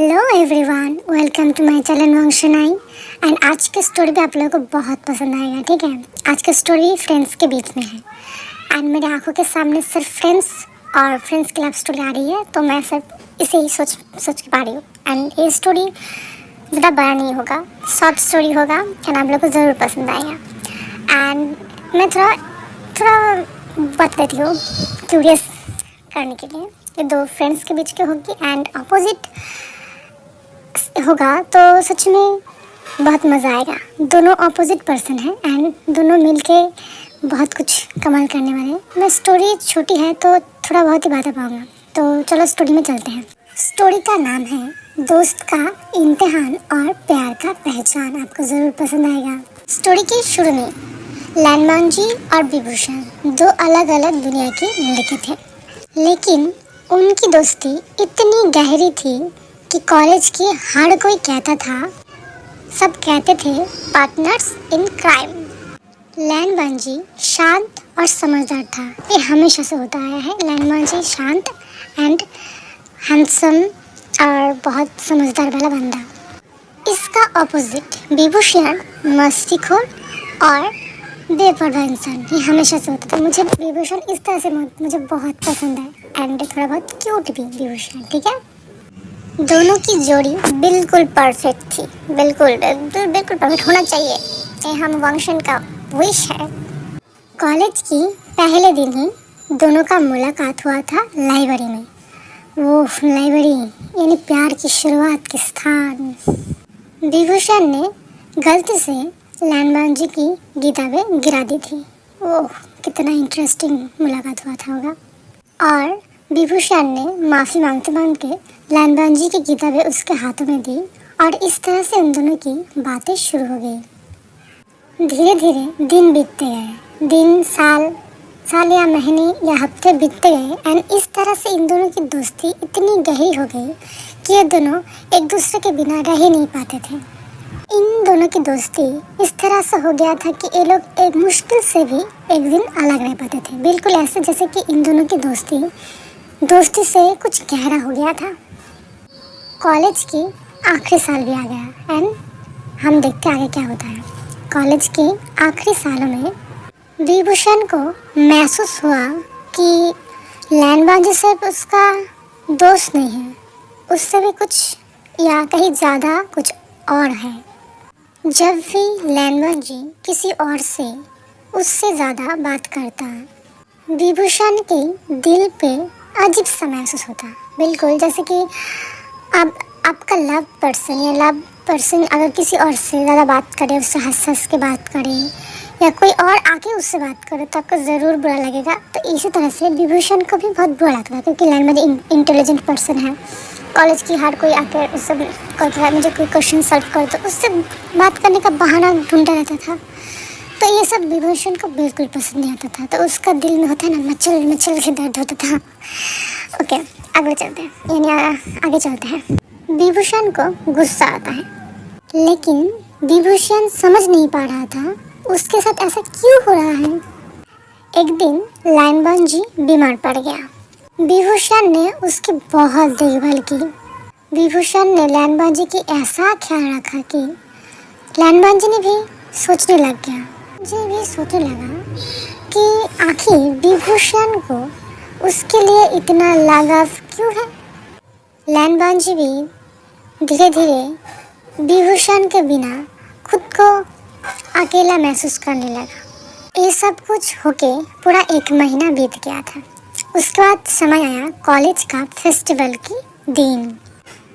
Hello everyone, welcome to my channel वंशनाई। And आज की स्टोरी भी आप लोगों को बहुत पसंद आएगा। ठीक है, आज की स्टोरी फ्रेंड्स के बीच में है एंड मेरे आंखों के सामने सिर्फ फ्रेंड्स की लव स्टोरी आ रही है, तो मैं सिर्फ इसे ही सोच के पा रही हूँ। एंड ये स्टोरी ज़्यादा बड़ा नहीं होगा, शॉर्ट स्टोरी होगा एंड आप लोगों को ज़रूर पसंद आएगा। एंड मैं थोड़ा बता देती हूँ क्यूरियस करने के लिए। ये दो फ्रेंड्स के बीच की होगी एंड अपोजिट होगा तो सच में बहुत मज़ा आएगा। दोनों अपोजिट पर्सन हैं एंड दोनों मिलके बहुत कुछ कमाल करने वाले हैं। मैं स्टोरी छोटी है तो थोड़ा बहुत ही बता पाऊँगा, तो चलो स्टोरी में चलते हैं। स्टोरी का नाम है दोस्त का इम्तिहान और प्यार का पहचान। आपको ज़रूर पसंद आएगा। स्टोरी के शुरू में लैंडमान जी और विभूषण दो अलग अलग दुनिया के लड़के थे, लेकिन उनकी दोस्ती इतनी गहरी थी कि कॉलेज की हर कोई कहता था, सब कहते थे पार्टनर्स इन क्राइम। लैंडमान जी शांत और समझदार था। ये हमेशा से होता आया है। लैंडमान जी शांत एंड हैंडसम और बहुत समझदार वाला बंदा। इसका ऑपोजिट विभूषण मस्तीखोर और बेपर्वाह इंसान। ये हमेशा से होता था। मुझे विभूषण इस तरह से मुझे बहुत पसंद है एंड थोड़ा बहुत क्यूट भी विभूषण। ठीक है, दोनों की जोड़ी बिल्कुल परफेक्ट थी। बिल्कुल परफेक्ट होना चाहिए। ये हम वंशन का विश है। कॉलेज की पहले दिन ही दोनों का मुलाकात हुआ था लाइब्रेरी में। वो लाइब्रेरी यानी प्यार की शुरुआत के स्थान। विभूषण ने गलती से लैंडमान जी की किताबें गिरा दी थी। ओह, कितना इंटरेस्टिंग मुलाकात हुआ था होगा। और विभूषण ने माफ़ी मांगते लैंडमान जी की किताबें उसके हाथों में दी और इस तरह से उन दोनों की बातें शुरू हो गई। धीरे धीरे दिन बीतते गए। दिन साल या महीने या हफ्ते बीतते गए एंड इस तरह से इन दोनों की दोस्ती इतनी गहरी हो गई कि ये दोनों एक दूसरे के बिना रह ही नहीं पाते थे। इन दोनों की दोस्ती इस तरह से हो गया था कि ये लोग एक मुश्किल से भी एक दिन अलग रह पाते थे। बिल्कुल ऐसे जैसे कि इन दोनों की दोस्ती से कुछ गहरा हो गया था। कॉलेज की आखिरी साल भी आ गया एंड हम देखते आगे क्या होता है। कॉलेज के आखिरी सालों में विभूषण को महसूस हुआ कि लैंडमान जी सिर्फ उसका दोस्त नहीं है, उससे भी कुछ या कहीं ज़्यादा कुछ और है। जब भी लैंडमान जी किसी और से उससे ज़्यादा बात करता, विभूषण के दिल पे अजीब सा महसूस होता। बिल्कुल जैसे कि अब आपका लव पर्सन अगर किसी और से ज़्यादा बात करे, उससे हंस के बात करे या कोई और आके उससे बात करे तो आपको ज़रूर बुरा लगेगा। तो इसी तरह से विभूषण को भी बहुत बुरा लगता था, क्योंकि लैंडमान इंटेलिजेंट पर्सन है। कॉलेज की हर कोई आकर उससे मुझे कोई क्वेश्चन सॉल्व कर दो, उससे बात करने का बहाना ढूंढता रहता था। तो ये सब विभूषण को बिल्कुल पसंद नहीं आता था। तो उसका दिल में होता है ना, मचल के दर्द होता था। ओके, आगे चलते हैं। विभूषण को गुस्सा आता है, लेकिन विभूषण समझ नहीं पा रहा था उसके साथ ऐसा क्यों हो रहा है। एक दिन लैंडमान जी बीमार पड़ गया। विभूषण ने उसकी बहुत देखभाल की। विभूषण ने लैंडमान जी की ऐसा ख्याल रखा कि लैंडमान जी ने भी सोचने लग गया। मुझे भी सोचने लगा कि आखिर विभूषण को उसके लिए इतना लगाव क्यों है। लैंडमान जी भी धीरे धीरे विभूषण के बिना खुद को अकेला महसूस करने लगा। ये सब कुछ होके पूरा 1 महीना बीत गया था। उसके बाद समय आया कॉलेज का फेस्टिवल की दिन।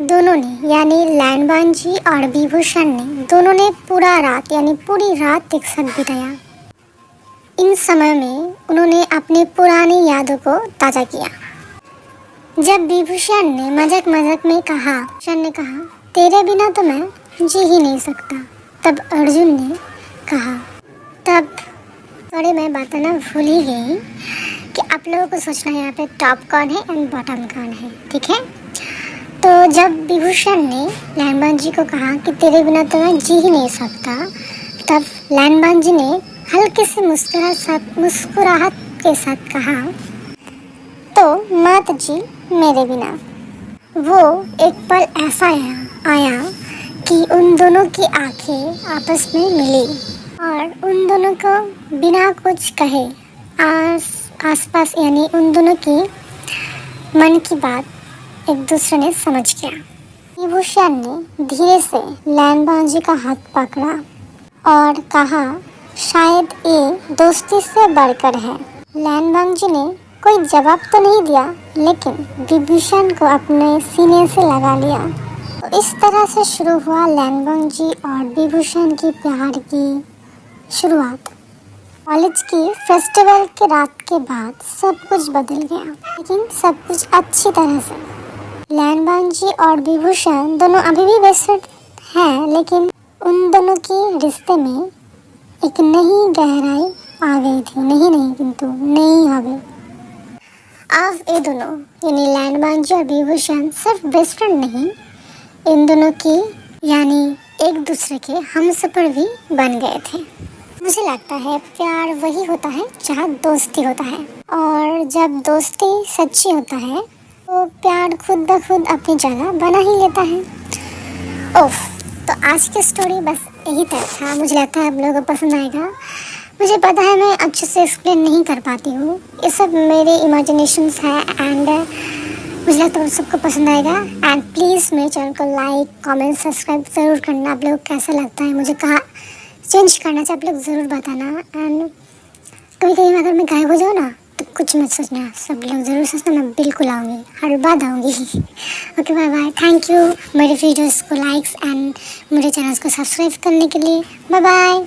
दोनों ने यानी लैंडमान जी और विभूषण ने दोनों ने पूरी रात एक साथ बिताया। इन समय में उन्होंने अपनी पुरानी यादों को ताज़ा किया। जब विभूषण ने मजाक में कहा, तेरे बिना तो मैं जी ही नहीं सकता, तब अर्जुन ने कहा, मैं बताना भूल ही गई कि आप लोगों को सोचना है यहाँ पे टॉप कौन है एंड बॉटम कौन है। ठीक है, तो जब विभूषण ने लैंडमान जी को कहा कि तेरे बिना तो मैं जी ही नहीं सकता, तब लैंडमान जी ने हल्के से मुस्कुराहट के साथ कहा, तो मत जी मेरे बिना। वो एक पल ऐसा आया कि उन दोनों की आंखें आपस में मिली और उन दोनों को बिना कुछ कहे आसपास यानी उन दोनों की मन की बात एक दूसरे ने समझ गया। विभूषण ने धीरे से लैनबांग जी का हाथ पकड़ा और कहा, शायद ये दोस्ती से बढ़कर है। लैनबांग जी ने कोई जवाब तो नहीं दिया, लेकिन विभूषण को अपने सीने से लगा लिया। तो इस तरह से शुरू हुआ लैनबांग जी और विभूषण की प्यार की शुरुआत। कॉलेज की फेस्टिवल के रात के बाद सब कुछ बदल गया, लेकिन सब कुछ अच्छी तरह से। लैनबांग जी और विभूषण दोनों अभी भी बेस्ट हैं, लेकिन उन दोनों के रिश्ते में एक नई गहराई आ गई थी। नहीं किंतु नई आ गई। अब ये दोनों यानी लैनबांग जी और विभूषण सिर्फ बेस्ट फ्रेंड नहीं, इन दोनों की यानी एक दूसरे के हमसफर भी बन गए थे। मुझे लगता है प्यार वही होता है जहाँ दोस्ती होता है, और जब दोस्ती सच्ची होता है तो प्यार खुद ब खुद अपनी जगह बना ही लेता है। तो आज की स्टोरी बस यही तक था। मुझे लगता है आप लोगों को पसंद आएगा। मुझे पता है मैं अच्छे से एक्सप्लेन नहीं कर पाती हूँ, ये सब मेरे इमेजिनेशंस है एंड मुझे लगता है सबको पसंद आएगा। एंड प्लीज़ मेरे चैनल को लाइक कमेंट सब्सक्राइब ज़रूर करना। आप लोग कैसा लगता है, मुझे कहाँ चेंज करना चाहिए आप लोग ज़रूर बताना। एंड कभी कभी अगर मैं गायब हो जाऊँ ना तो कुछ मत सोचना, सब लोग ज़रूर सोचना, मैं बिल्कुल आऊँगी, हर बार आऊँगी। Okay bye bye. Thank you मेरे वीडियोस को लाइक्स एंड मेरे चैनल को सब्सक्राइब करने के लिए। Bye bye.